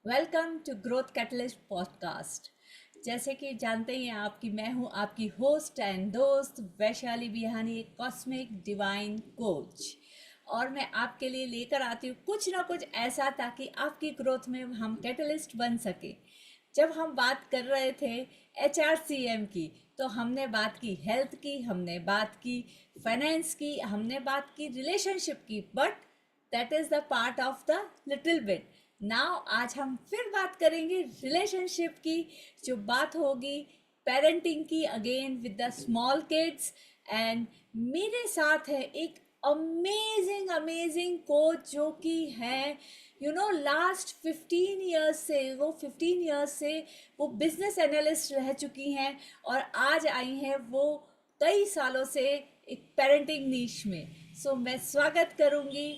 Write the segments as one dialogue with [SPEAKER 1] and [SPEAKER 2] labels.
[SPEAKER 1] Welcome to growth catalyst podcast. जैसे कि जानते ही हैं आपकी मैं हूं आपकी होस्ट एंड दोस्त वैशाली बिहानी, कॉस्मिक डिवाइन कोच। और मैं आपके लिए लेकर आती हूँ कुछ ना कुछ ऐसा ताकि आपकी ग्रोथ में हम कैटलिस्ट बन सके। जब हम बात कर रहे थे HRCM की, तो हमने बात की हेल्थ की, हमने बात की फाइनेंस की, हमने बात की रिलेशनशिप की, but that is the part of the little bit. Now आज हम फिर बात करेंगे रिलेशनशिप की। जो बात होगी पेरेंटिंग की, again with the small kids. And मेरे साथ है एक अमेजिंग अमेजिंग कोच जो कि है लास्ट 15 ईयर्स से, वो 15 ईयर्स से वो बिजनेस एनालिस्ट रह चुकी हैं और आज आई हैं वो कई सालों से एक पेरेंटिंग नीश में। सो मैं स्वागत करूंगी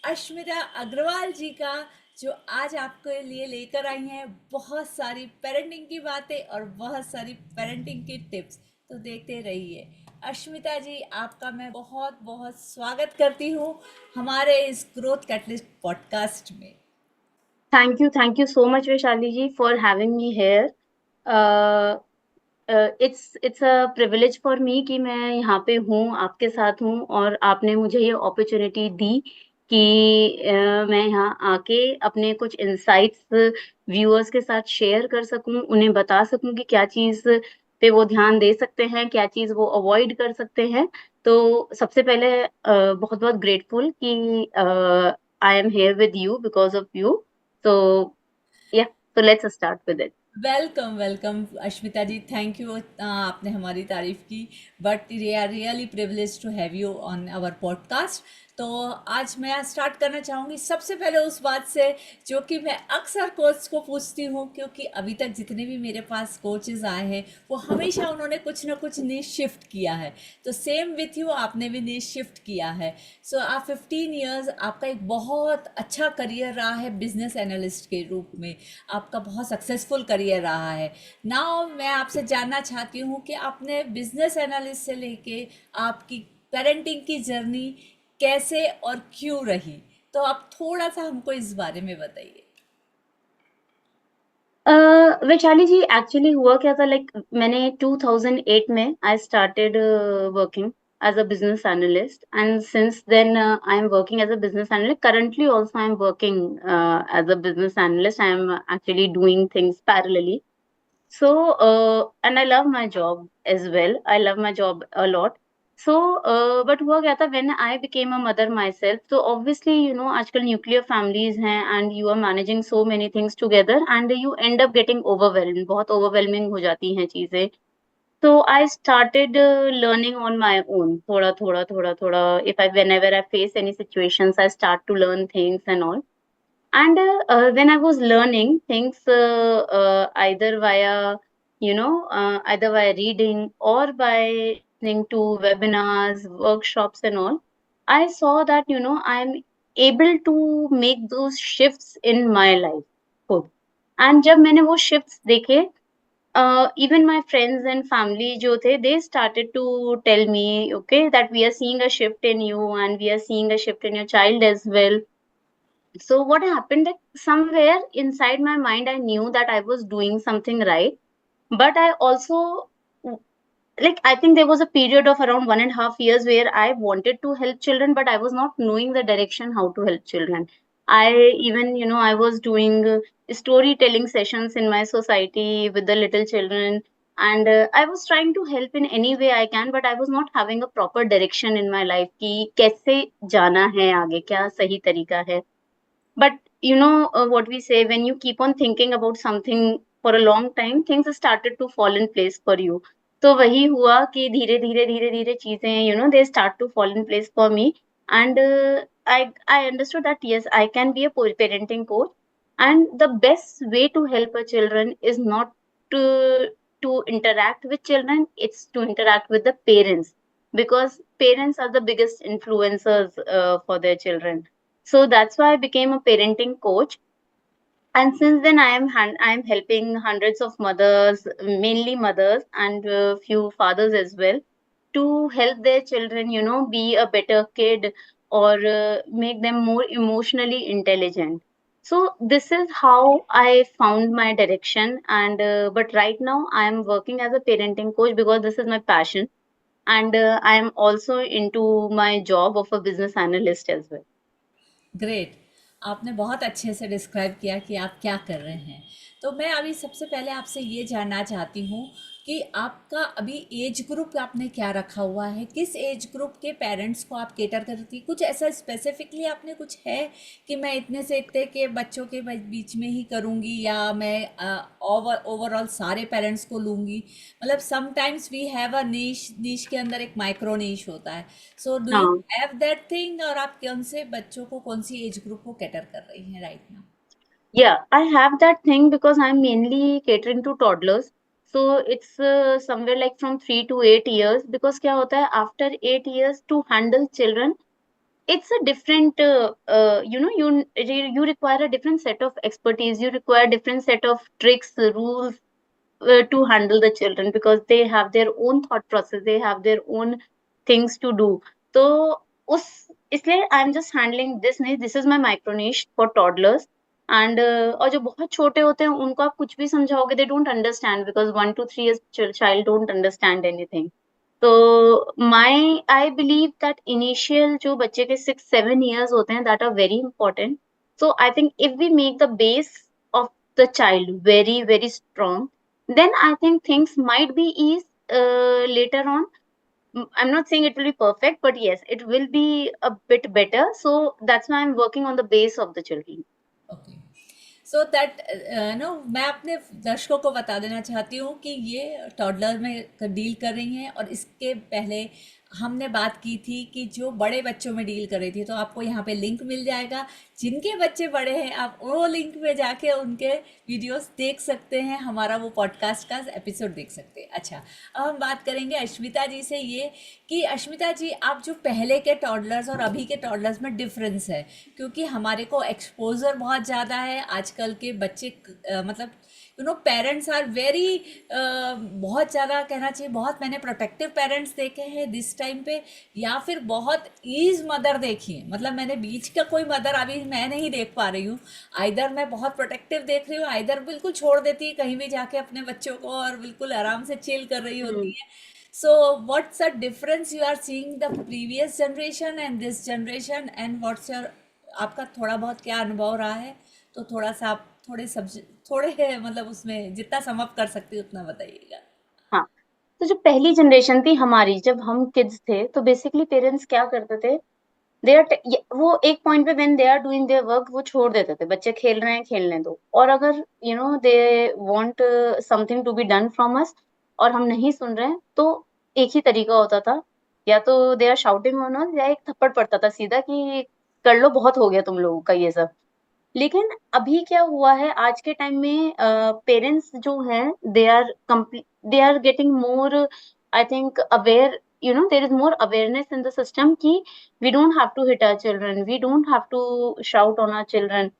[SPEAKER 1] अश्मिता अग्रवाल जी का, जो आज आपके लिए लेकर आई हैं बहुत सारी पेरेंटिंग की बातें और बहुत सारी पेरेंटिंग की टिप्स। तो देखते रहिए। अश्मिता जी, आपका मैं बहुत बहुत स्वागत करती हूँ हमारे इस ग्रोथ कैटलिस्ट पॉडकास्ट में।
[SPEAKER 2] Thank you so much, Vaishali ji, for having me here. Uh, it's a privilege for me कि मैं यहाँ पे हूँ, आपके साथ हूँ और आपने मुझे ये अपॉर्चुनिटी दी कि मैं यहाँ आके अपने कुछ इंसाइट्स व्यूअर्स के साथ शेयर कर सकूँ, उन्हें बता सकूँ कि क्या चीज़ पे वो ध्यान दे सकते हैं, क्या चीज़ वो अवॉइड कर सकते हैं। तो सबसे पहले बहुत-बहुत ग्रेटफुल कि I am here with you because of you. So yeah, so let's start with it.
[SPEAKER 1] Welcome welcome Ashmita ji, thank you. आपने हमारी तारीफ की, but we are really privilege to have you on our podcast. तो आज मैं start करना चाहूँगी सबसे पहले उस बात से जो कि मैं अक्सर कोच को पूछती हूँ, क्योंकि अभी तक जितने भी मेरे पास कोचेज आए हैं वो हमेशा उन्होंने कुछ ना कुछ नीश शिफ्ट किया है। तो सेम विथ यू, आपने भी नीश शिफ्ट किया है। सो आप 15 ईयर्स, आपका एक बहुत अच्छा करियर रहा है बिजनेस एनालिस्ट के रूप में। आपका बहुत सक्सेसफुल करियर रहा है। नाउ मैं आपसे जानना चाहती हूँ कि आपने बिजनेस एनालिस्ट से लेके आपकी पेरेंटिंग की जर्नी कैसे और क्यों रही। तो आप थोड़ा सा हमको इस बारे में बताइए।
[SPEAKER 2] वैशाली जी एक्चुअली हुआ क्या था लाइक मैंने 2008 में I started working as a business analyst and since then I am working as a business analyst. Currently also I am working as a business analyst. I am actually doing things parallelly. So, and I love my job as well. I love my job a lot. So, but हुआ क्या था when I became a mother myself, so obviously you know आजकल nuclear families हैं and you are managing so many things together and you end up getting overwhelmed. बहुत overwhelming हो जाती हैं चीजें. So I started learning on my own. थोड़ा. If I whenever I face any situations, I start to learn things and all. And when I was learning things, either via, either via reading or by listening to webinars, workshops, and all, I saw that, I'm able to make those shifts in my life. खुद. And जब मैंने वो shifts देखे, even my friends and family जो थे, they started to tell me, okay, that we are seeing a shift in you and we are seeing a shift in your child as well. So what happened that somewhere inside my mind I knew that I was doing something right, but I also like I think there was a period of around 1.5 years where I wanted to help children, but I was not knowing the direction how to help children. I even I was doing storytelling sessions in my society with the little children, and I was trying to help in any way I can, but I was not having a proper direction in my life कि कैसे जाना है आगे, क्या सही तरीका है. But what we say, when you keep on thinking about something for a long time, things started to fall in place for you. तो वही हुआ कि धीरे धीरे चीजें they start to fall in place for me. And I understood that yes, I can be a parenting coach, and the best way to help a children is not to interact with children, it's to interact with the parents, because parents are the biggest influencers for their children. So that's why I became a parenting coach. And since then, I am helping hundreds of mothers, mainly mothers, and a few fathers as well, to help their children, be a better kid or make them more emotionally intelligent. So this is how I found my direction, and but right now I am working as a parenting coach because this is my passion, and I am also into my job of a business analyst as well.
[SPEAKER 1] Great. आपने बहुत अच्छे से describe किया कि आप क्या कर रहे हैं। तो मैं अभी सबसे पहले आपसे ये जानना चाहती हूँ कि आपका अभी एज ग्रुप आपने क्या रखा हुआ है, किस एज ग्रुप के पेरेंट्स को आप केटर करती, कुछ ऐसा स्पेसिफिकली आपने कुछ है कि मैं इतने से इतने के बच्चों के बीच में ही करूँगी, या मैं ओवरऑल सारे पेरेंट्स को लूँगी? मतलब समटाइम्स वी हैव अ नीश, नीश के अंदर एक माइक्रो नीश होता है। सो डू यू
[SPEAKER 2] हाँ,
[SPEAKER 1] हैव दैट थिंग, और आप कौन से बच्चों को, कौन सी एज ग्रुप को कैटर कर रही हैं right now?
[SPEAKER 2] yeah, I have that thing because I'm mainly catering to toddlers. So it's somewhere like from 3 to 8 years. Because क्या होता है after 8 years to handle children, it's a different you require a different set of expertise, you require different set of tricks, rules, to handle the children because they have their own thought process, they have their own things to do. तो उस इसलिए I am just handling this नहीं, this is my micro niche for toddlers and और जो बहुत छोटे होते हैं उनको आप कुछ भी समझाओगे they don't understand because 1 to 3 years child don't understand anything. तो my I believe that initial जो बच्चे के 6 7 years होते हैं that are very important. So I think if we make the base of the child very very strong, then I think things might be eased later on. I'm not saying it will be perfect, but yes, it will be a bit better. So that's why I'm working on the base of the children.
[SPEAKER 1] Okay. So that no, मैं अपने दर्शकों को बता देना चाहती हूँ कि ये टॉडलर में डील कर रही हैं, और इसके पहले हमने बात की थी कि जो बड़े बच्चों में डील कर रही थी। तो आपको यहाँ पे लिंक मिल जाएगा, जिनके बच्चे बड़े हैं आप वो लिंक में जाके उनके वीडियोस देख सकते हैं, हमारा वो पॉडकास्ट का एपिसोड देख सकते हैं। अच्छा, अब हम बात करेंगे अश्मिता जी से ये कि अश्मिता जी, आप जो पहले के टॉडलर्स और अभी के टॉडलर्स में डिफरेंस है, क्योंकि हमारे को एक्सपोजर बहुत ज़्यादा है आजकल के बच्चे, मतलब पेरेंट्स आर वेरी, बहुत ज़्यादा कहना चाहिए, बहुत मैंने प्रोटेक्टिव पेरेंट्स देखे हैं दिस टाइम पे, या फिर बहुत ईज मदर देखी है। मतलब मैंने बीच का कोई मदर अभी मैं नहीं देख पा रही हूँ। आइदर मैं बहुत प्रोटेक्टिव देख रही हूँ, आइदर बिल्कुल छोड़ देती है कहीं भी जाके अपने बच्चों को, और बिल्कुल आराम से चिल कर रही होती
[SPEAKER 2] Hmm.
[SPEAKER 1] है। So what's the difference you are seeing the previous generation and this generation, and what's your, आपका थोड़ा बहुत क्या अनुभव रहा है? तो थोड़ा सा आप थोड़े मतलब उसमें जितना सम अप कर सकते हो उतना बताइएगा।
[SPEAKER 2] हाँ, तो जो पहली जनरेशन थी हमारी जब हम किड्स थे तो बेसिकली पेरेंट्स क्या करते थे, दे आर वो एक पॉइंट पे when they are doing their work वो छोड़ देते थे, बच्चे खेल रहे हैं खेलने दो. और अगर they want something to be done from us और हम नहीं सुन रहे हैं तो एक ही तरीका होता था, या तो they are shouting on us या एक थप्पड़ पड़ता था सीधा कि कर लो बहुत हो गया तुम लोगों का ये सब. लेकिन अभी क्या हुआ है आज के टाइम में पेरेंट्स जो हैं they are getting more I think aware, there is more awareness in the system कि we don't have to hit our children, we don't have to shout on our children.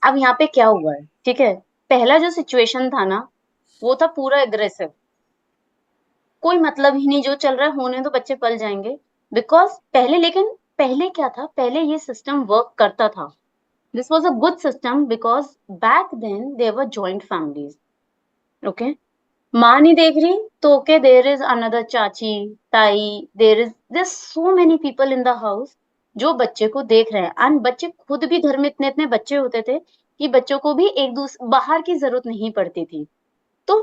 [SPEAKER 2] अब यहाँ पे क्या हुआ है, ठीक है, पहला जो सिचुएशन था ना वो था पूरा एग्रेसिव, कोई मतलब ही नहीं जो चल रहा है होने तो बच्चे पल जाएंगे. बिकॉज पहले, लेकिन पहले क्या था, पहले ये सिस्टम वर्क करता था. This was a good system because back then there were joint families. Okay. माँ नहीं देख रही तो okay, there is another चाची, ताई, there's so many people in the house जो बच्चे को देख रहे हैं. एंड बच्चे खुद भी घर में इतने इतने बच्चे होते थे कि बच्चों को भी एक दूसरे बाहर की जरूरत नहीं पड़ती थी. तो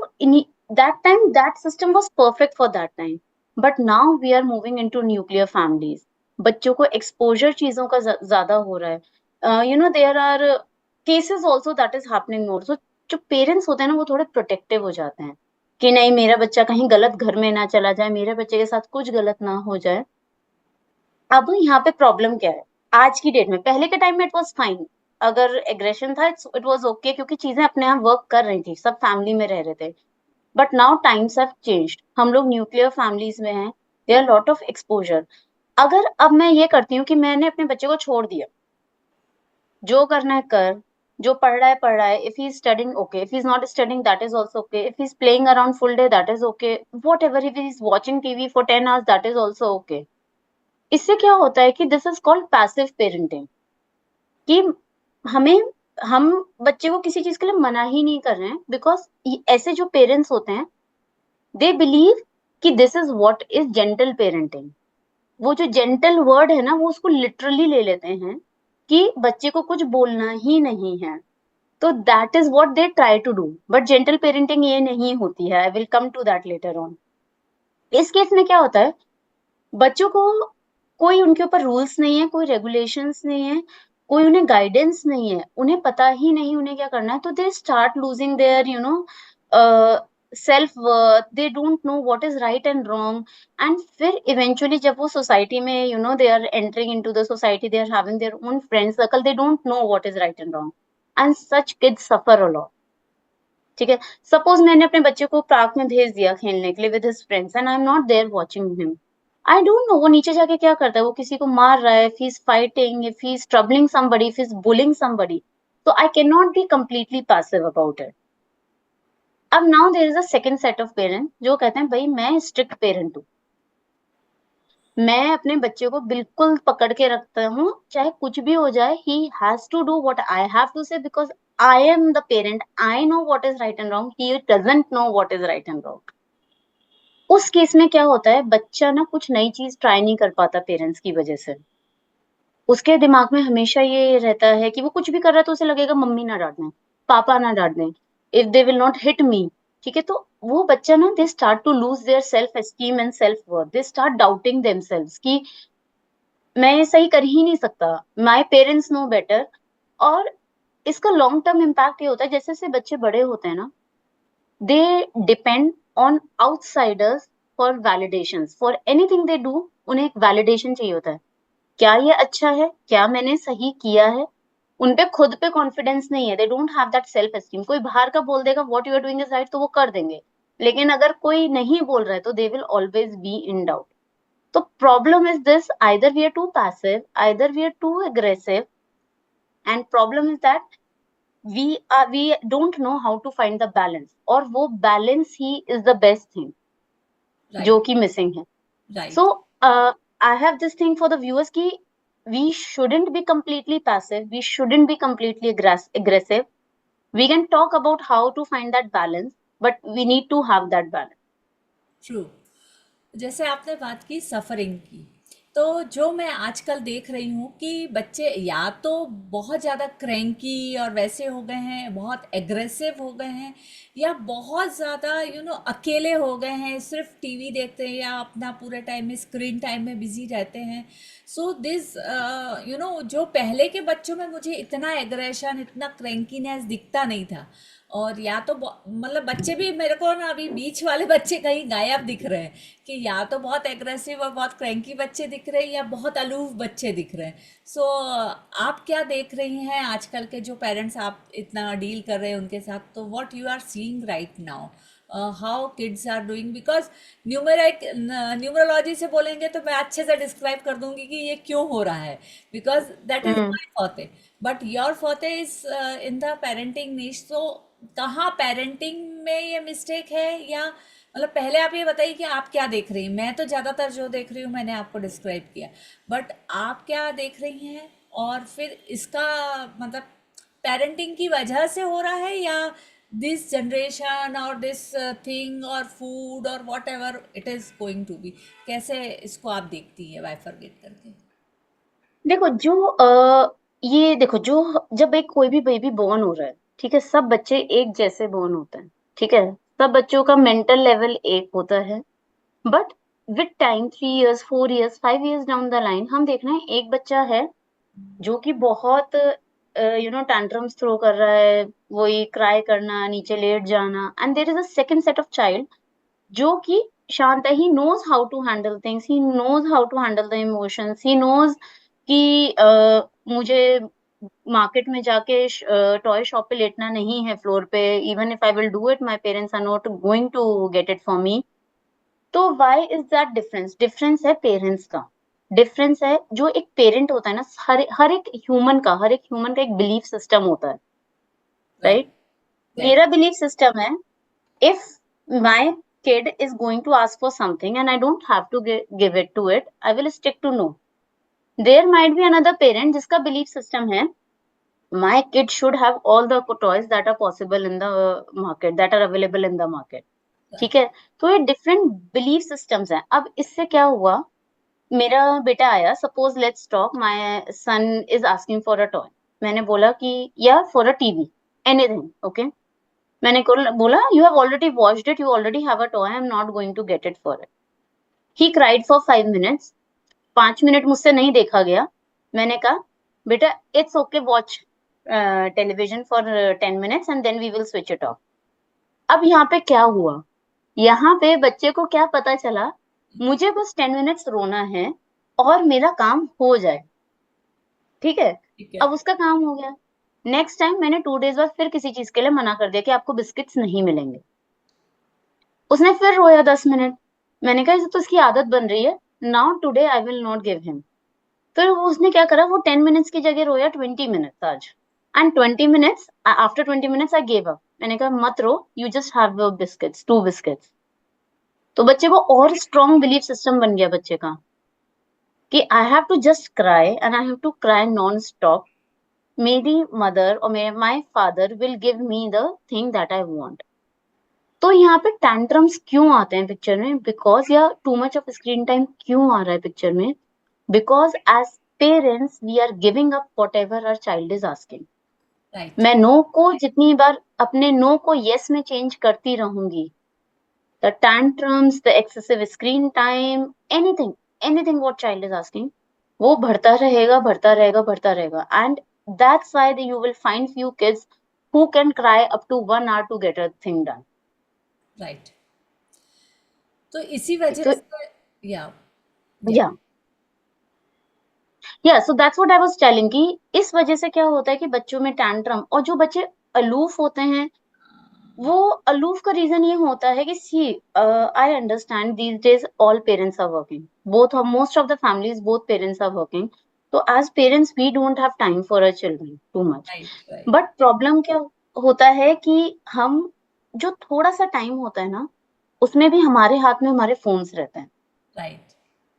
[SPEAKER 2] that time that system was perfect for that time. But now we are moving into nuclear families. बच्चों को exposure चीजों का ज्यादा हो रहा है. There are cases also that is happening more. So जो पेरेंट्स होते हैं ना वो थोड़े प्रोटेक्टिव हो जाते हैं कि नहीं मेरा बच्चा कहीं गलत घर में ना चला जाए, मेरे बच्चे के साथ कुछ गलत ना हो जाए. अब यहाँ पे प्रॉब्लम क्या है आज की डेट में, पहले के टाइम में इट वाज फाइन, अगर एग्रेशन था इट वाज ओके क्योंकि चीजें अपने आप वर्क कर रही थी, सब फैमिली में रह रहे थे. But now times have changed, हम लोग न्यूक्लियर फैमिलीज में हैं, there are lot of exposure. अगर अब मैं ये करती हूँ कि मैंने अपने बच्चे को छोड़ दिया, जो करना है कर, जो पढ़ रहा है, if he is studying okay, if he is not studying that is also okay, if he is playing around full day that is okay, what ever, if he is watching TV for 10 hours that is also okay. इससे क्या होता है कि this is called passive parenting, कि हमें हम बच्चे को किसी चीज के लिए मना ही नहीं कर रहे हैं, बिकॉज ऐसे जो पेरेंट्स होते हैं दे बिलीव कि this is what is gentle parenting. वो जो जेंटल वर्ड है ना, वो उसको लिटरली ले लेते हैं कि बच्चे को कुछ बोलना ही नहीं है। तो that is what they try to do, but gentle parenting ये नहीं होती है। I will come to that later on. इस केस में क्या होता है, बच्चों को कोई उनके ऊपर रूल्स नहीं है, कोई रेगुलेशंस नहीं है, कोई उन्हें गाइडेंस नहीं है, उन्हें पता ही नहीं उन्हें क्या करना है। तो they start losing their self worth, they don't know what is right and wrong. And फिर इवेंचुअली जब वो सोसाइटी में they are entering into the society, they are having their own friend circle, they don't know what is right and wrong, and such kids suffer a lot. ठीक है, suppose मैंने अपने बच्चे को पार्क में भेज दिया खेलने के लिए with his friends, and I am not there watching him. I don't know वो नीचे जाके क्या करता है, वो किसी को मार रहा है, if he is fighting, if he is troubling somebody, if he is bullying somebody, तो I can not be completely passive about it. अब now there is a second set of parent जो कहते हैं भाई मैं स्ट्रिक्ट पेरेंट हूँ, मैं अपने बच्चे को बिल्कुल पकड़ के रखता हूँ, चाहे कुछ भी हो जाए, he has to do what I have to say, because I am the parent, I know what is right and wrong, he doesn't know what is right and wrong. उस केस में क्या होता है, बच्चा ना कुछ नई चीज ट्राई नहीं कर पाता पेरेंट्स की वजह से। उसके दिमाग में हमेशा ये रहता है कि वो कुछ भी कर रहा है तो उसे लगेगा मम्मी ना डांट दें, पापा ना डांट दें, if they will not hit me. ठीक है, तो वो बच्चा ना they start to lose their self esteem and self worth, they start doubting themselves कि मैं ये सही कर ही नहीं सकता, माय पेरेंट्स नो बेटर। और इसका लॉन्ग टर्म इम्पैक्ट ये होता है, जैसे जैसे बच्चे बड़े होते हैं ना, they depend on outsiders for validations, for anything they do, उन्हें एक वैलिडेशन चाहिए होता है, क्या ये अच्छा है, क्या मैंने सही किया है। उन पे खुद पे कॉन्फिडेंस नहीं है, they don't have that self esteem. कोई बाहर का बोल देगा what you are doing is right तो वो कर देंगे, लेकिन अगर कोई नहीं बोल रहा है तो they will always be in doubt. तो problem is this, either we are too passive, either we are too aggressive, and problem is that we don't know how to find the balance, और वो balance he is the best thing जो
[SPEAKER 1] right.
[SPEAKER 2] कि missing है। So,
[SPEAKER 1] right.
[SPEAKER 2] I have this thing for the viewers ki we shouldn't be completely passive, we shouldn't be completely aggressive. We can talk about how to find that balance, but we need to have that balance.
[SPEAKER 1] True. जैसे आपने बात की suffering की, तो जो मैं आजकल देख रही हूँ कि बच्चे या तो बहुत ज़्यादा क्रैंकी और वैसे हो गए हैं, बहुत एग्रेसिव हो गए हैं, या बहुत ज़्यादा अकेले हो गए हैं, सिर्फ टीवी देखते हैं या अपना पूरे टाइम में स्क्रीन टाइम में बिजी रहते हैं। सो दिस जो पहले के बच्चों में मुझे इतना एग्रेशन, इतना क्रैंकीनेस दिखता नहीं था। और या तो मतलब बच्चे भी मेरे को ना अभी बीच वाले बच्चे कहीं गायब दिख रहे हैं, कि या तो बहुत एग्रेसिव और बहुत क्रैंकी बच्चे दिख रहे हैं या बहुत अलूफ बच्चे दिख रहे हैं। सो आप क्या देख रही हैं आजकल के जो पेरेंट्स आप इतना डील कर रहे हैं उनके साथ, तो what you are seeing right now, how kids are doing, because numerology से बोलेंगे तो मैं अच्छे से डिस्क्राइब कर दूंगी कि ये क्यों हो रहा है, because that is
[SPEAKER 2] Hmm.
[SPEAKER 1] My forte, but your forte is in the parenting niche. तो कहाँ पेरेंटिंग में ये मिस्टेक है, या मतलब पहले आप ये बताइए कि आप क्या देख रही हैं। मैं तो ज़्यादातर जो देख रही हूँ मैंने आपको डिस्क्राइब किया, बट आप क्या देख रही हैं, और फिर इसका मतलब पेरेंटिंग की वजह से हो रहा है, या दिस जनरेशन और दिस थिंग और फूड और whatever it is going to be, कैसे इसको आप देखती हैं बाइफरगेट करके।
[SPEAKER 2] देखो ये देखो, जो जब एक कोई भी बेबी बॉर्न हो रहा है, ठीक है, सब बच्चे एक जैसे बॉर्न होते हैं, ठीक है, सब बच्चों का मेंटल लेवल एक होता है। But with time, 3 years, 4 years, 5 years down the line, हम देख रहे हैं एक बच्चा है जो कि बहुत टैंट्रम्स थ्रो कर रहा है, वही क्राई करना, नीचे लेट जाना, and there is a second set of child जो कि शांत है, he knows how to handle things, he knows how to handle the emotions, he knows कि मुझे मार्केट में जाके टॉय शॉप पे लेटना नहीं है फ्लोर पे, even if I will do it my parents are not going to get it for me. तो why is that difference, difference है पेरेंट्स का। डिफरेंस है, जो एक पेरेंट होता है ना, हर एक ह्यूमन का एक बिलीफ सिस्टम होता है,
[SPEAKER 1] राइट।
[SPEAKER 2] राइट।
[SPEAKER 1] राइट।
[SPEAKER 2] मेरा बिलीफ सिस्टम है, if my kid is going to ask for something and I don't have to give it to it, I will stick to no. There might be another parent जिसका belief system है My kid should have all the toys that are possible in the market, that are available in the market. ठीक है, तो ये different belief systems हैं. अब इससे क्या हुआ, मेरा बेटा आया, suppose let's talk, my son is asking for a toy. मैंने बोला कि या for a TV, anything, okay. मैंने बोला you have already watched it, you already have a toy, I am not going to get it for it. He cried for 5 minutes. 5 minute मुझसे नहीं देखा गया. मैंने कहा बेटा it's okay, watch television for 10 minutes and then we will switch it of. अब यहाँ पे क्या हुआ, यहाँ पे बच्चे को क्या पता चला, मुझे बस 10 मिनट्स रोना है और मेरा काम हो जाए. ठीक है,
[SPEAKER 1] ठीक है.
[SPEAKER 2] अब उसका काम हो गया. नेक्स्ट टाइम मैंने 2 डेज बाद फिर किसी चीज के लिए मना कर दिया कि आपको बिस्किट्स नहीं मिलेंगे. उसने फिर रोया 10 मिनट. मैंने कहा तो उसकी आदत बन रही है, now today I will not give him. फिर उसने क्या करा, वो 10 मिनट्स की जगह रोया 20 मिनट्स आज. And 20 minutes, after 20 minutes I gave up. मैंने कहा मत रो, you just have biscuits, 2 biscuits. तो बच्चे को और स्ट्रॉन्ग बिलीफ सिस्टम बन गया बच्चे का कि I have to just cry and I have to cry non stop. मेरी मदर और my father will give me the thing that I want. तो यहाँ पे टैंट्रम्स क्यों आते हैं पिक्चर में, बिकॉज या too much of screen time क्यों आ रहा है पिक्चर में, because as parents we are giving up whatever our child is asking.
[SPEAKER 1] Right.
[SPEAKER 2] मैं नो को जितनी बार अपने नो को यस में चेंज करती रहूंगी, the tantrums, the excessive screen time, anything what child is asking, वो बढ़ता रहेगा, बढ़ता रहेगा, बढ़ता रहेगा. And that's why you will find few kids who can cry up to 1 hour to get a thing done.
[SPEAKER 1] Right. तो इसी वजह
[SPEAKER 2] तो
[SPEAKER 1] से या या
[SPEAKER 2] या so that's what I was telling कि इस वजह से क्या होता है कि बच्चों में टैंट्रम, और जो बच्चे अलूफ होते हैं, वो अलूफ का रीजन ये होता है कि see I understand these days all parents are working, both most of the families both parents are working. तो as parents we don't have time for our children too much.
[SPEAKER 1] Right. Right.
[SPEAKER 2] But problem क्या होता है कि हम जो थोड़ा सा time होता है ना, उसमें भी हमारे हाथ में हमारे फोन्स रहते हैं.
[SPEAKER 1] Right.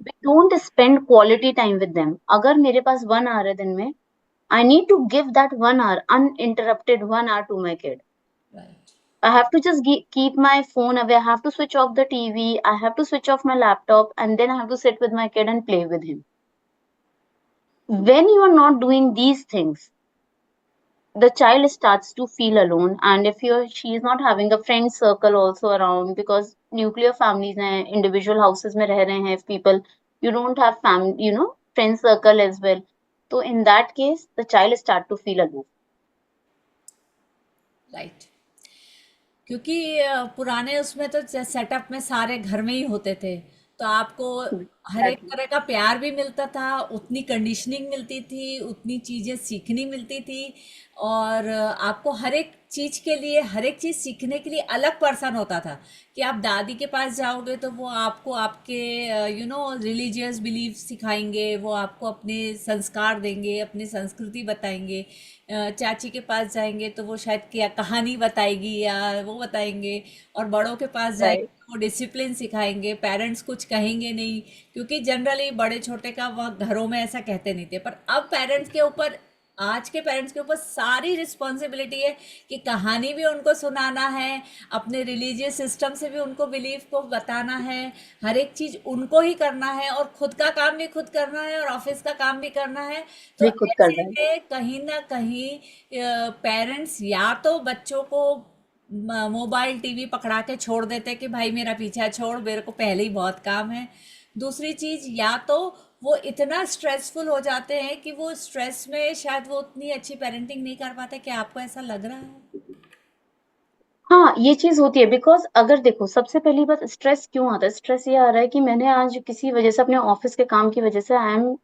[SPEAKER 2] We don't spend quality time with them. अगर मेरे पास 1 hour है दिन में, I need to give that 1 hour, uninterrupted 1 hour to my kid.
[SPEAKER 1] राइट.
[SPEAKER 2] I have to just keep my phone away. I have to switch off the TV. I have to switch off my laptop, and then I have to sit with my kid and play with him. When you are not doing these things, the child starts to feel alone. And if she is not having a friend circle also around, because nuclear families and individual houses में रह रहे हैं, if people, you don't have family, friend circle as well. So in that case, the child start to feel aloof.
[SPEAKER 1] Right. क्योंकि पुराने उसमें तो setup में सारे घर में ही होते थे, तो आपको हर एक
[SPEAKER 2] Exactly.
[SPEAKER 1] तरह का प्यार भी मिलता था, उतनी कंडीशनिंग मिलती थी, उतनी चीज़ें सीखनी मिलती थी. और आपको हर एक चीज़ के लिए, हर एक चीज़ सीखने के लिए अलग पर्सन होता था. कि आप दादी के पास जाओगे तो वो आपको आपके रिलीजियस बिलीफ सिखाएंगे, वो आपको अपने संस्कार देंगे, अपनी संस्कृति बताएंगे. चाची के पास जाएंगे तो वो शायद क्या कहानी बताएगी या वो बताएंगे. और बड़ों के पास जाएंगे
[SPEAKER 2] Right.
[SPEAKER 1] तो वो डिसिप्लिन सिखाएंगे, पेरेंट्स कुछ कहेंगे नहीं, क्योंकि जनरली बड़े छोटे का वह घरों में ऐसा कहते नहीं थे. पर अब पेरेंट्स के ऊपर, आज के पेरेंट्स के ऊपर सारी रिस्पॉन्सिबिलिटी है कि कहानी भी उनको सुनाना है, अपने रिलीजियस सिस्टम से भी उनको बिलीफ को बताना है, हर एक चीज़ उनको ही करना है, और खुद का काम भी खुद करना है, और ऑफिस का काम भी करना है. तो
[SPEAKER 2] We could
[SPEAKER 1] ऐसे
[SPEAKER 2] correct.
[SPEAKER 1] में कहीं ना कहीं पेरेंट्स या तो बच्चों को मोबाइल टीवी पकड़ा के छोड़ देते कि भाई मेरा पीछा छोड़, मेरे को पहले ही बहुत काम है. दूसरी चीज़, या तो वो इतना स्ट्रेसफुल हो जाते हैं कि वो स्ट्रेस में शायद वो उतनी अच्छी पेरेंटिंग नहीं कर पाते. क्या आपको ऐसा लग रहा है?
[SPEAKER 2] हाँ, ये चीज होती है, बिकॉज अगर देखो, सबसे पहली बात, स्ट्रेस क्यों आता है. स्ट्रेस ये आ रहा है कि मैंने आज किसी वजह से, अपने ऑफिस के काम की वजह से, I am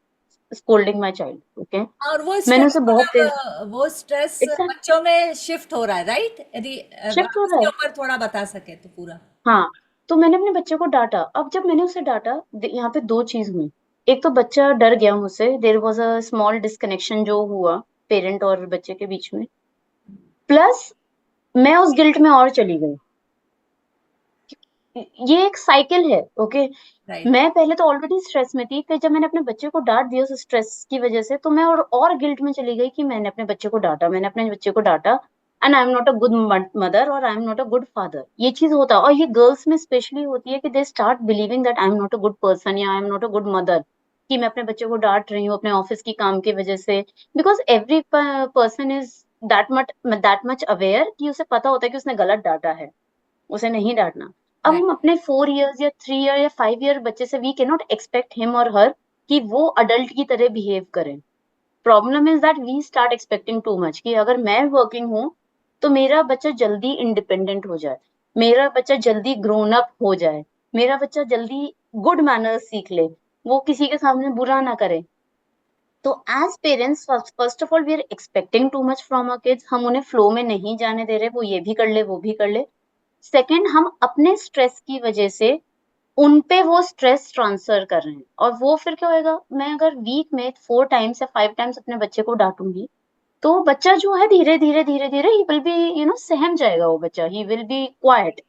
[SPEAKER 2] scolding my child, okay.
[SPEAKER 1] और वो
[SPEAKER 2] मैंने
[SPEAKER 1] स्ट्रेस
[SPEAKER 2] उसे बहुत तेज,
[SPEAKER 1] मतलब वो स्ट्रेस
[SPEAKER 2] एग्जैक्ट,
[SPEAKER 1] बच्चों में शिफ्ट हो रहा है, राइट? यदि
[SPEAKER 2] शिफ्ट
[SPEAKER 1] आप
[SPEAKER 2] हो रहा
[SPEAKER 1] इसके
[SPEAKER 2] है.
[SPEAKER 1] ऊपर थोड़ा बता सके तो पूरा.
[SPEAKER 2] हाँ, तो मैंने अपने बच्चे को डांटा. अब जब मैंने उसे डांटा, यहाँ पे दो चीज हुई. एक तो बच्चा डर गया मुझसे, there was a small disconnection जो हुआ पेरेंट और बच्चे के बीच में. प्लस मैं उस गिल्ट में और चली गई. ये एक साइकिल है, ओके।
[SPEAKER 1] राइट।
[SPEAKER 2] मैं पहले तो ऑलरेडी स्ट्रेस में थी, फिर जब मैंने अपने बच्चे को डांट दिया उस स्ट्रेस की वजह से, तो मैं और गिल्ट में चली गई कि मैंने अपने बच्चे को डांटा, मैंने अपने बच्चे को डांटा, and I am not a good mother और I am not a good father. ये चीज होता है, और ये गर्ल्स में स्पेशली होती है कि they start believing that I am not a good person या I am not a good mother, कि मैं अपने बच्चे को डांट रही हूँ अपने ऑफिस की काम की वजह से। Because every person is that much aware कि उसे पता होता है कि उसने गलत डांटा है, उसे नहीं डांटना। अब
[SPEAKER 1] राइट।
[SPEAKER 2] हम अपने 4 इयर्स या 3 ईयर या 5 ईयर बच्चे से we can not expect him और हर कि वो अडल्ट की तरह बिहेव करें। Problem is that we start expecting too much, कि अगर मैं वर्किंग हूँ तो मेरा बच्चा जल्दी इंडिपेंडेंट हो जाए, मेरा बच्चा जल्दी ग्रोन अप हो जाए, मेरा बच्चा जल्दी गुड मैनर्स सीख ले, वो किसी के सामने बुरा ना करे। तो as parents first of all we are expecting too much from our kids, हम उन्हें फ्लो में नहीं जाने दे रहे, वो ये भी कर ले वो भी कर ले। सेकंड, हम अपने स्ट्रेस की वजह से उन पे वो स्ट्रेस ट्रांसफर कर रहे हैं, और वो फिर क्या होएगा, मैं अगर वीक में 4 टाइम्स या 5 टाइम्स अपने बच्चे को डांटूंगी, तो बच्चा जो है धीरे धीरे धीरे धीरे ही विल बी सहम जाएगा, वो बच्चा ही विल बी क्वाइट,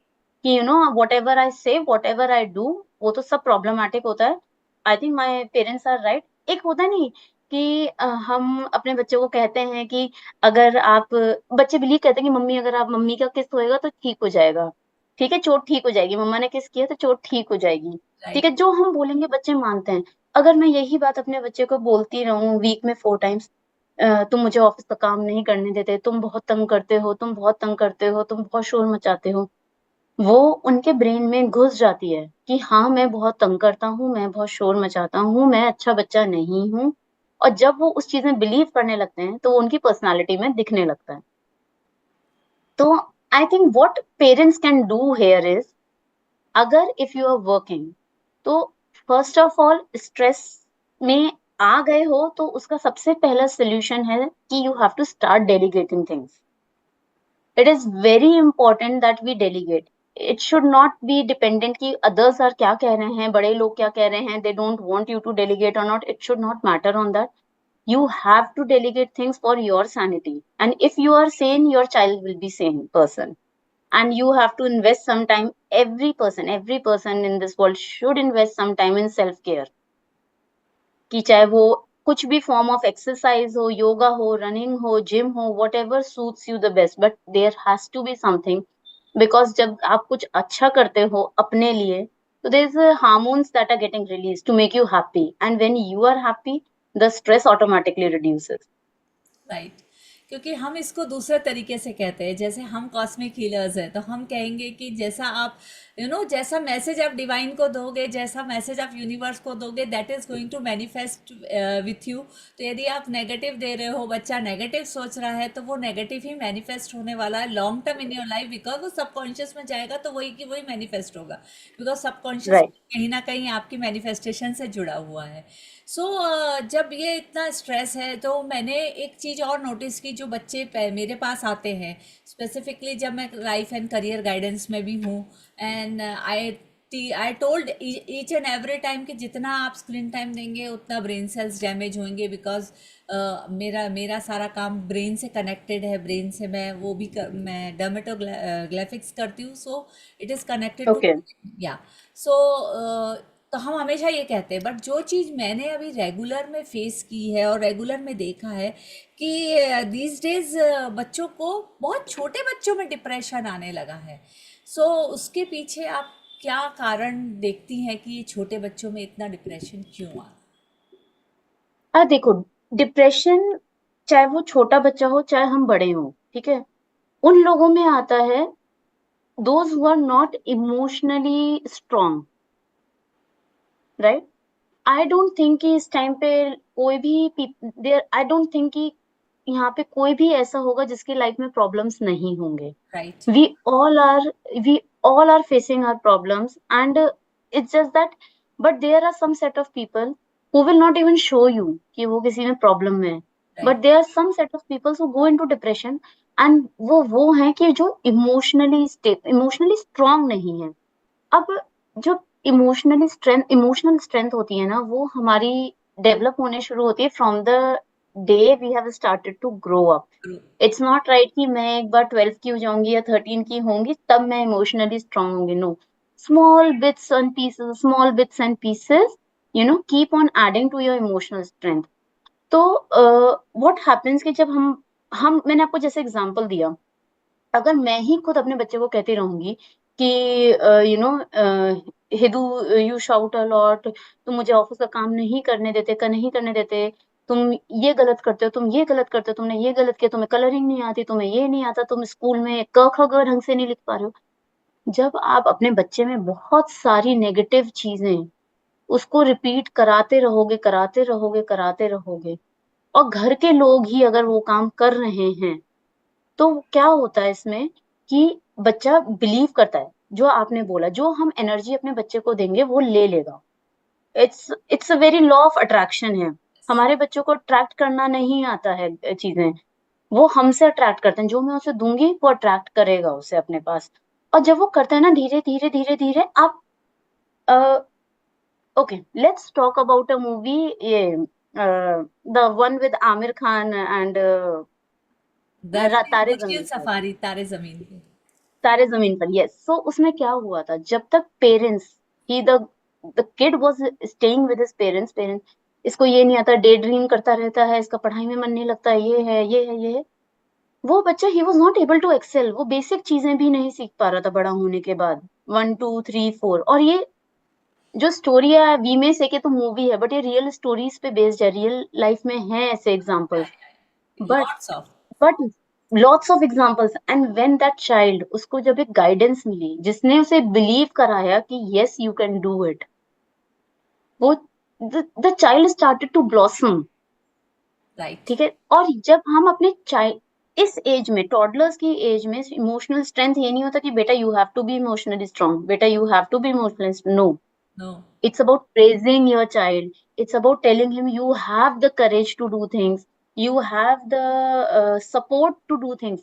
[SPEAKER 2] कि वट एवर आई से वट एवर आई डू, वो तो सब प्रॉब्लमेटिक होता है। I think my parents are right. एक होता नहीं कि हम अपने बच्चों को कहते हैं कि अगर आप, बच्चे बिलीव कहते हैं कि मम्मी अगर आप, मम्मी का किस होएगा तो ठीक हो जाएगा, ठीक है चोट ठीक हो जाएगी, मम्मा ने किस किया तो चोट ठीक हो जाएगी। ठीक
[SPEAKER 1] राइट।
[SPEAKER 2] है, जो हम बोलेंगे बच्चे मानते हैं। अगर मैं यही बात अपने बच्चे को बोलती रहूं वीक में 4 टाइम्स, तुम मुझे ऑफिस का काम नहीं करने देते, तुम बहुत तंग करते हो, तुम बहुत तंग करते हो, तुम बहुत शोर मचाते हो, वो उनके ब्रेन में घुस जाती है कि हाँ मैं बहुत तंग करता हूँ, मैं बहुत शोर मचाता हूँ, मैं अच्छा बच्चा नहीं हूँ। और जब वो उस चीज में बिलीव करने लगते हैं तो वो उनकी पर्सनालिटी में दिखने लगता है। तो I think what parents can do here is, अगर इफ यू आर वर्किंग, तो फर्स्ट ऑफ ऑल स्ट्रेस में आ गए हो तो उसका सबसे पहला सोल्यूशन है कि you have to start delegating things. It is very important that we delegate. It should not be dependent कि अदर्स आर क्या कह रहे हैं, बड़े लोग क्या कह रहे हैं, they don't want you to delegate और not, it should not matter on that. You have to delegate things for your sanity. And if you are sane, your child will be sane person. And you have to invest some time. Every person in this world should invest some time in self care. कि चाहे वो कुछ भी form of exercise हो, योगा हो, running हो, gym हो, whatever suits you the best, but there has to be something. Because जब आप कुछ अच्छा करते हो अपने लिए, तो there is hormones that are getting release to make you happy, and when you are happy the stress automatically reduces.
[SPEAKER 1] Right. क्योंकि हम इसको दूसरे तरीके से कहते हैं, जैसे हम कॉस्मिक हीलर्स हैं तो हम कहेंगे कि जैसा आप जैसा मैसेज आप डिवाइन को दोगे, जैसा मैसेज आप यूनिवर्स को दोगे, that is going to manifest with you. तो यदि आप नेगेटिव दे रहे हो, बच्चा नेगेटिव सोच रहा है, तो वो नेगेटिव ही मैनिफेस्ट होने वाला है long term in your life, because वो सबकॉन्शियस में जाएगा तो वही की वही मैनिफेस्ट होगा, बिकॉज सबकॉन्शियस
[SPEAKER 2] राइट।
[SPEAKER 1] कहीं ना कहीं आपकी मैनिफेस्टेशन से जुड़ा हुआ है। सो जब ये इतना स्ट्रेस है, तो मैंने एक चीज़ और नोटिस की, जो बच्चे मेरे पास आते हैं स्पेसिफिकली, जब मैं लाइफ एंड करियर गाइडेंस में भी हूँ, and I told each and every time कि जितना आप स्क्रीन टाइम देंगे उतना ब्रेन सेल्स डैमेज होंगे, बिकॉज मेरा मेरा सारा काम ब्रेन से कनेक्टेड है, ब्रेन से मैं वो भी मैं डर्मेटोग्राफिक्स करती हूँ, so it is connected to,
[SPEAKER 2] okay.
[SPEAKER 1] Yeah. So तो हम हमेशा ये कहते हैं, बट जो चीज़ मैंने अभी रेगुलर में फेस की है और रेगुलर में देखा है कि दीज डेज बच्चों को, बहुत छोटे बच्चों में डिप्रेशन आने लगा है। सो उसके पीछे आप क्या कारण देखती हैं कि ये छोटे बच्चों में इतना डिप्रेशन क्यों आ?
[SPEAKER 2] देखो, डिप्रेशन चाहे वो छोटा बच्चा हो चाहे हम बड़े हो, ठीक है, उन लोगों में आता है those who are not emotionally strong, right. I don't think कि इस टाइम पे कोई भी देयर, आई डोंट थिंक कि यहाँ पे कोई भी ऐसा होगा जिसकी लाइफ में प्रॉब्लम्स नहीं होंगे।
[SPEAKER 1] Right.
[SPEAKER 2] we all are we all are facing our problems, and it's just that, but there are some set of people who will not even show you कि वो किसी में प्रॉब्लम में है,
[SPEAKER 1] right.
[SPEAKER 2] but there are some set of people who go into depression, and वो हैं कि जो इमोशनली स्ट्रांग नहीं है। अब जो इमोशनल स्ट्रेंथ होती है ना, वो हमारी डेवलप होने शुरू होती है from the day we have started to grow up. It's not right कि मैं एक बार 12 की हो जाऊंगी या 13 की होंगी तब मैं इमोशनली स्ट्रांग होंगी, no. small bits and pieces, keep on adding to your emotional strength. तो व्हाट हैपेंस कि जब हम मैंने आपको जैसे एग्जांपल दिया, अगर मैं ही खुद अपने बच्चे को कहती रहूंगी कि हिदू, यू शाउट अ लॉट, तुम मुझे ऑफिस का काम नहीं करने देते, नहीं करने देते, तुम ये गलत करते हो, तुम ये गलत करते हो, तुमने ये गलत किया, तुम्हें कलरिंग नहीं आती, तुम्हें ये नहीं आता, तुम स्कूल में क ख ग ढंग से नहीं लिख पा रहे हो। जब आप अपने बच्चे में बहुत सारी नेगेटिव चीजें उसको रिपीट कराते रहोगे, कराते रहोगे, कराते रहोगे, और घर के लोग ही अगर वो काम कर रहे हैं, तो क्या होता है इसमें कि बच्चा बिलीव करता है जो आपने बोला, जो हम एनर्जी अपने बच्चे को देंगे वो ले लेगा। It's a very law of attraction है। हमारे बच्चों को अट्रैक्ट करना नहीं आता है चीजें, वो हमसे अट्रैक्ट करते हैं, जो मैं उसे दूंगी वो अट्रैक्ट करेगा उसे अपने पास। और जब वो करते हैं ना, धीरे धीरे धीरे धीरे आप, okay, let's talk about a movie, ये the one with Aamir Khan and
[SPEAKER 1] Darsheel
[SPEAKER 2] Taare
[SPEAKER 1] मुश्किल
[SPEAKER 2] जमीन पर।
[SPEAKER 1] सफारी तारे जमीन पे।
[SPEAKER 2] तारे जमीन पर, यस। सो उसमें क्या हुआ था, जब तक parents, he the kid was staying with his parents, इसको ये नहीं आता, डे ड्रीम करता रहता है, इसका पढ़ाई में मन नहीं लगता, ये है, ये है, ये है, वो बच्चा ही was not able to excel, वो बेसिक चीजें भी नहीं सीख पा रहा था बड़ा होने के बाद, 1 2 3 4। और ये जो स्टोरी है, वी में से कि तो मूवी है, बट ये रियल स्टोरीज पे बेस्ड है, रियल लाइफ में है ऐसे examples. But
[SPEAKER 1] lots of.
[SPEAKER 2] But lots of examples, and when that child, उसको जब एक गाइडेंस मिली जिसने उसे बिलीव कराया कि yes you can do it, वो the child started to blossom.
[SPEAKER 1] Right.
[SPEAKER 2] ठीक है। और जब हम अपने चाइल्ड, इस एज में, टॉडलर्स की एज में, इमोशनल स्ट्रेंथ ये नहीं होता कि बेटा you have to be emotionally strong, बेटा you have to be emotionally, no.
[SPEAKER 1] No.
[SPEAKER 2] It's about praising your child. It's about telling him you have the courage to do things. You have the support to do things.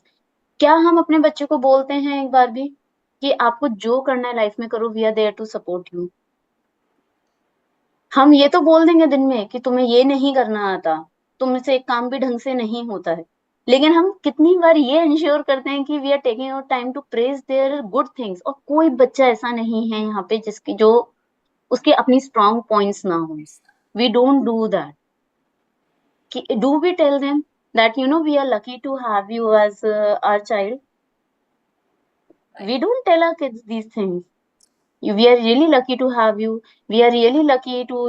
[SPEAKER 2] क्या हम अपने बच्चे को बोलते हैं एक बार भी कि आपको जो करना है लाइफ में करो, we are there to support you? हम ये तो बोल देंगे दिन में कि तुम्हें ये नहीं करना आता, तुमसे एक काम भी ढंग से नहीं होता है, लेकिन हम कितनी बार ये इंश्योर करते हैं कि we are taking our time to praise their good things? और कोई बच्चा ऐसा नहीं है यहाँ पे जिसकी जो उसके अपनी स्ट्रॉन्ग पॉइंट्स ना हो। We don't do that. Do we tell them that we are lucky to have you as our child? We don't tell our kids these things. We are really lucky to have you. We are really lucky to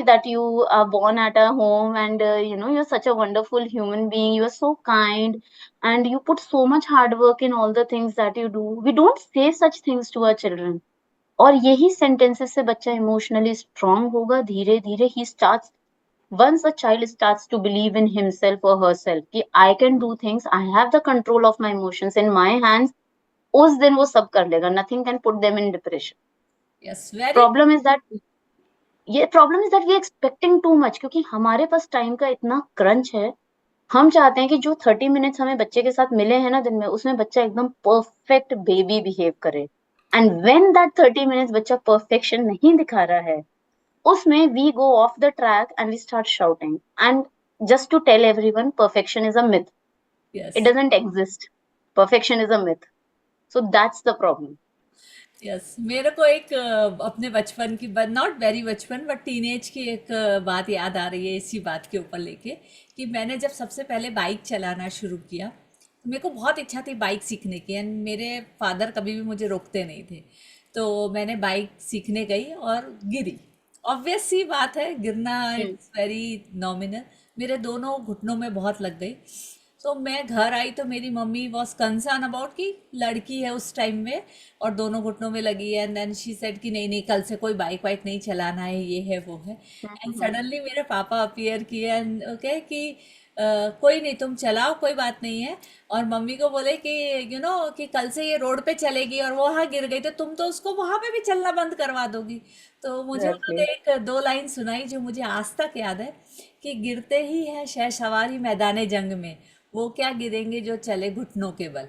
[SPEAKER 2] that you are born at our home, and you're such a wonderful human being. You are so kind, and you put so much hard work in all the things that you do. We don't say such things to our children. और यही sentences से बच्चा emotionally strong होगा धीरे धीरे। He starts, once a child starts to believe in himself or herself कि I can do things, I have the control of my emotions in my hands, उस दिन वो सब कर लेगा। nothing can put them in depression.
[SPEAKER 1] Yes, very.
[SPEAKER 2] Problem is that we are expecting too much, क्योंकि हमारे पास time का इतना क्रंच है। हम चाहते हैं कि जो 30 मिनट्स हमें बच्चे के साथ मिले हैं ना दिन में, उसमें बच्चा एकदम परफेक्ट बेबी बिहेव करे। एंड व्हेन दैट 30 मिनट्स बच्चा परफेक्शन नहीं दिखा रहा है, उसमें we go off the track and we start shouting. And just to tell everyone, perfection is a myth,
[SPEAKER 1] yes.
[SPEAKER 2] It doesn't exist, perfection is a myth. So that's the problem.
[SPEAKER 1] Yes, मेरे को एक अपने बचपन की, not very बचपन but teenage की एक बात याद आ रही है इसी बात के ऊपर लेके, कि मैंने जब सबसे पहले बाइक चलाना शुरू किया, तो मेरे को बहुत इच्छा थी बाइक सीखने की, एंड मेरे फादर कभी भी मुझे रोकते नहीं थे। तो मैंने बाइक सीखने गई और गिरी। ऑब्वियस सी बात है, गिरना इट्स वेरी नॉमिनल। मेरे दोनों घुटनों में बहुत लग गई। तो मैं घर आई तो मेरी मम्मी वॉज कंसर्न अबाउट कि लड़की है उस टाइम में और दोनों घुटनों में लगी है, एंड देन शी सेड कि नहीं नहीं, कल से कोई बाइक वाइक नहीं चलाना है, ये है वो है। एंड सडनली मेरे पापा अपीयर किए एंड ओके कि कोई नहीं, तुम चलाओ, कोई बात नहीं है। और मम्मी को बोले कि कि कल से ये रोड पे चलेगी और वो वहाँ गिर गई तो तुम तो उसको वहाँ पे भी चलना बंद करवा दोगी। तो मुझे
[SPEAKER 2] एग्जैक्टली।
[SPEAKER 1] उन्होंने एक दो लाइन सुनाई जो मुझे आज तक याद है, कि गिरते ही है शहसवारी मैदान जंग में, वो क्या गिरेंगे जो चले घुटनों के बल।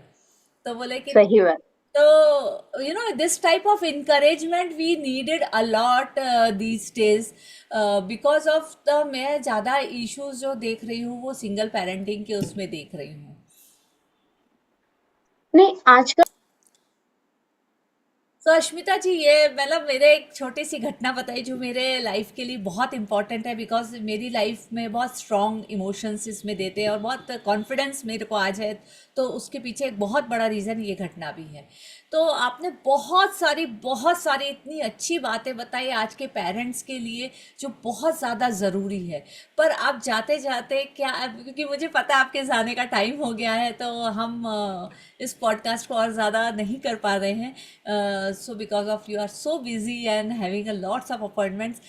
[SPEAKER 1] तो बोले कि
[SPEAKER 2] सही बात।
[SPEAKER 1] तो this type of encouragement we needed a lot these days, because of the, मैं ज़्यादा इश्यूज जो देख रही हूँ वो सिंगल पेरेंटिंग के उसमें देख रही हूँ।
[SPEAKER 2] नहीं, आजकल
[SPEAKER 1] तो अश्मिता जी, ये मतलब मेरे एक छोटी सी घटना बताई जो मेरे लाइफ के लिए बहुत इंपॉर्टेंट है, बिकॉज मेरी लाइफ में बहुत स्ट्रॉन्ग इमोशंस इसमें देते हैं और बहुत कॉन्फिडेंस मेरे को आज है। तो उसके पीछे एक बहुत बड़ा रीज़न ये घटना भी है। तो आपने बहुत सारी इतनी अच्छी बातें बताई आज के पेरेंट्स के लिए, जो बहुत ज़्यादा ज़रूरी है। पर आप जाते जाते क्या, क्योंकि मुझे पता है आपके जाने का टाइम हो गया है, तो हम इस पॉडकास्ट को और ज़्यादा नहीं कर पा रहे हैं, so because of you are so busy and having a lots of appointments.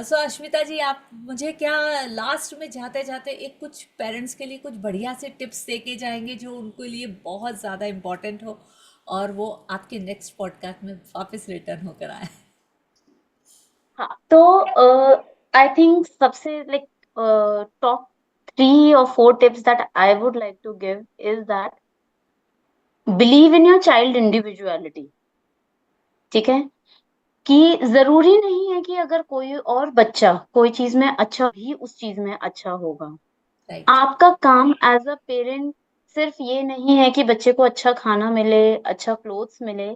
[SPEAKER 1] So Ashmita ji, आप मुझे क्या लास्ट में जाते जाते एक कुछ पेरेंट्स के लिए कुछ बढ़िया से टिप्स दे के जाएंगे जो उनके लिए बहुत ज़्यादा इम्पोर्टेंट हो, और वो आपके नेक्स्ट पॉडकास्ट में वापस रिटर्न होकर आए।
[SPEAKER 2] हाँ, तो आई थिंक सबसे like top 3 or 4 tips that I would like to give is that believe in your child individuality. ठीक है, कि जरूरी नहीं है कि अगर कोई और बच्चा कोई चीज में अच्छा भी उस चीज में अच्छा होगा।
[SPEAKER 1] राइट।
[SPEAKER 2] आपका काम एज अ पेरेंट सिर्फ ये नहीं है कि बच्चे को अच्छा खाना मिले, अच्छा क्लोथ्स मिले।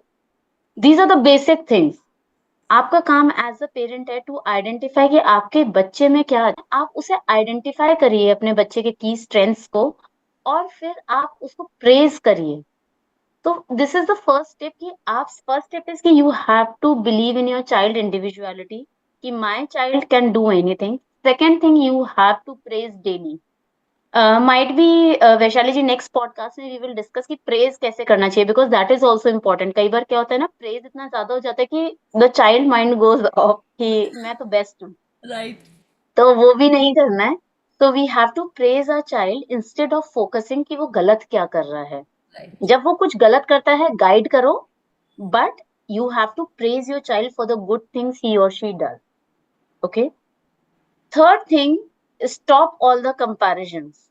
[SPEAKER 2] These are the basic things. आपका काम एज अ पेरेंट है टू आइडेंटिफाई कि आपके बच्चे में क्या है। आप उसे आइडेंटिफाई करिए अपने बच्चे के की स्ट्रेंथ्स को, और फिर आप उसको प्रेज करिए। तो this is the first step कि आप फर्स्ट स्टेप इज कि you have to believe in your child individuality, कि my child can do anything. Second thing, you have to praise daily. Might be Vaishali ji, next podcast में we will discuss कि praise कैसे करना चाहिए, because that is also important. कई बार क्या होता है ना, प्रेज इतना ज्यादा हो जाता है कि the child mind goes off कि मैं तो बेस्ट हूँ।
[SPEAKER 1] राइट।
[SPEAKER 2] तो वो भी नहीं करना है। तो we have to praise our child instead of focusing कि वो गलत क्या कर रहा है।
[SPEAKER 1] राइट।
[SPEAKER 2] जब वो कुछ गलत करता है गाइड करो, but you have to praise your child for the good things he और she does. Okay. Third thing, stop all the comparisons.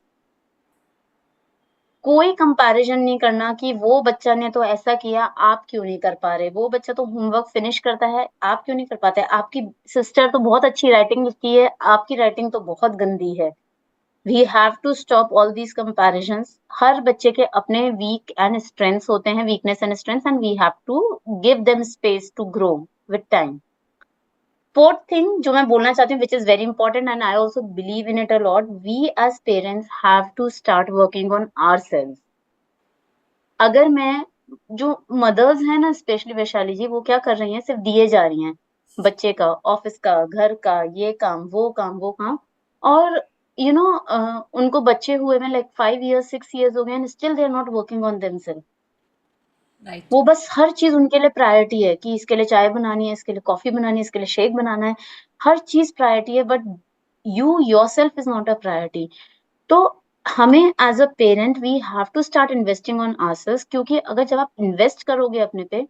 [SPEAKER 2] कोई कंपैरिजन नहीं करना कि वो बच्चा ने तो ऐसा किया, आप क्यों नहीं कर पा रहे। वो बच्चा तो होमवर्क फिनिश करता है, आप क्यों नहीं कर पाते। आपकी सिस्टर तो बहुत अच्छी राइटिंग लिखती है, आपकी राइटिंग तो बहुत गंदी है। We have to stop all these comparisons. हर बच्चे के अपने वीक एंड स्ट्रेंथ्स होते हैं, weakness and strengths, and we have to give them space to grow with time. Fourth thing जो मैं बोलना चाहती हूँ, which is very important and I also believe in it a lot, we as parents have to start working on our. अगर मैं, जो mother's हैं ना स्पेशली वैशाली जी, वो क्या कर रही हैं, सिर्फ दिए जा रही हैं बच्चे का, ऑफिस का, घर का, ये काम वो काम वो काम। और यू नो उनको बच्चे हुए में लाइक 5 years 6 years हो गए and still they are not working on themself.
[SPEAKER 1] Right.
[SPEAKER 2] वो बस हर चीज उनके लिए प्रायोरिटी है कि इसके लिए चाय बनानी है, इसके लिए कॉफी बनानी है, इसके लिए शेक बनाना है। हर चीज प्रायोरिटी है, but you yourself is not a priority. तो हमें as a parent we have to start investing on ours, क्योंकि अगर जब आप इन्वेस्ट करोगे अपने पे,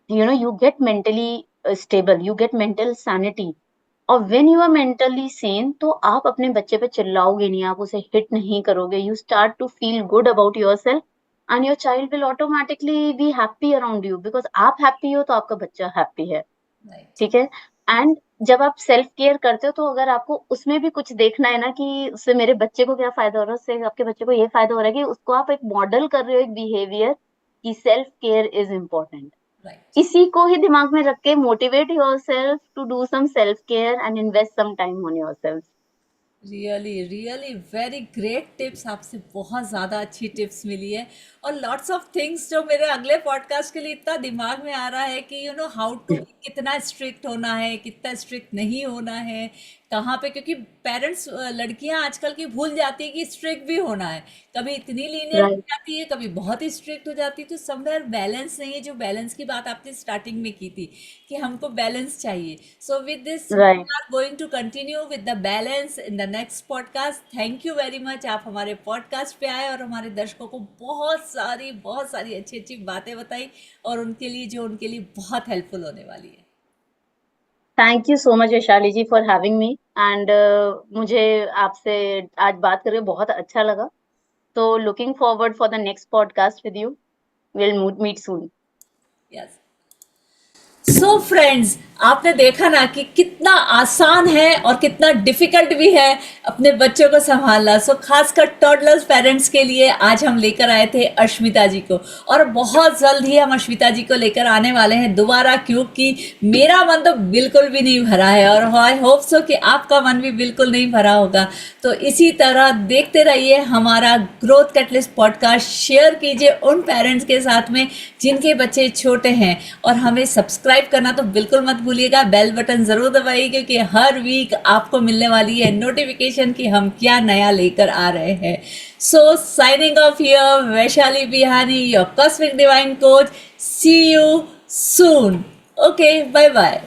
[SPEAKER 2] you get mentally stable, you get mental sanity. और when you are mentally sane, तो आप अपने बच्चे पे चिल्लाओगे नहीं, आप उसे हिट नहीं करोगे। You start to feel good about yourself, and your child will automatically be happy around you, because आप हैप्पी हो तो आपका बच्चा हैप्पी है।
[SPEAKER 1] राइट।
[SPEAKER 2] ठीक है। एंड जब आप सेल्फ केयर करते हो, तो अगर आपको उसमें भी कुछ देखना है ना कि उससे मेरे बच्चे को क्या फायदा हो रहा है, उससे आपके बच्चे को ये फायदा हो रहा है, कि उसको आप एक मॉडल कर रहे हो, एक बिहेवियर, कि self care is important.
[SPEAKER 1] Right.
[SPEAKER 2] इसी को ही दिमाग में रख के motivate yourself to do some self care and invest some time on yourself.
[SPEAKER 1] Really really very great tips, आपसे बहुत ज़्यादा अच्छी टिप्स मिली है। और लॉट्स ऑफ थिंग्स जो मेरे अगले पॉडकास्ट के लिए इतना दिमाग में आ रहा है कि यू नो हाउ टू, कितना स्ट्रिक्ट होना है, कितना स्ट्रिक्ट नहीं होना है, कहाँ पे, क्योंकि पेरेंट्स, लड़कियां आजकल की भूल जाती है कि स्ट्रिक्ट भी होना है। कभी इतनी लीनियंट हो
[SPEAKER 2] राइट।
[SPEAKER 1] जाती है, कभी बहुत ही स्ट्रिक्ट हो जाती है। तो समवेयर बैलेंस नहीं है, जो बैलेंस की बात आपने स्टार्टिंग में की थी कि हमको बैलेंस चाहिए। So with this we
[SPEAKER 2] right.
[SPEAKER 1] Are going to continue with the balance in the next podcast. Thank you very much, आप हमारे पॉडकास्ट पे आए और हमारे दर्शकों को बहुत सारी अच्छी अच्छी बातें बताई, और उनके लिए, जो उनके लिए बहुत हेल्पफुल होने वाली है।
[SPEAKER 2] Thank you so much Vaishali ji for having me. And मुझे आपसे आज बात करके बहुत अच्छा लगा। तो looking forward for the next podcast with you. Will meet soon.
[SPEAKER 1] Yes. So friends, आपने देखा ना कि कितना आसान है और कितना डिफिकल्ट भी है अपने बच्चों को संभालना। सो खासकर टॉडलर्स पेरेंट्स के लिए आज हम लेकर आए थे अश्मिता जी को, और बहुत जल्द ही हम अश्मिता जी को लेकर आने वाले हैं दोबारा, क्योंकि मेरा मन तो बिल्कुल भी नहीं भरा है और आई होप सो कि आपका मन भी बिल्कुल नहीं भरा होगा। तो इसी तरह देखते रहिए हमारा ग्रोथ कैटलिस्ट पॉडकास्ट, शेयर कीजिए उन पेरेंट्स के साथ में जिनके बच्चे छोटे हैं, और हमें सब्सक्राइब करना तो बिल्कुल मत भूलिएगा, बेल बटन ज़रूर दबाइए, क्योंकि हर वीक आपको मिलने वाली है नोटिफिकेशन कि हम क्या नया लेकर आ रहे हैं। So signing off here, Vaishali Bihani, your cosmic divine coach. See you soon. Okay, bye bye.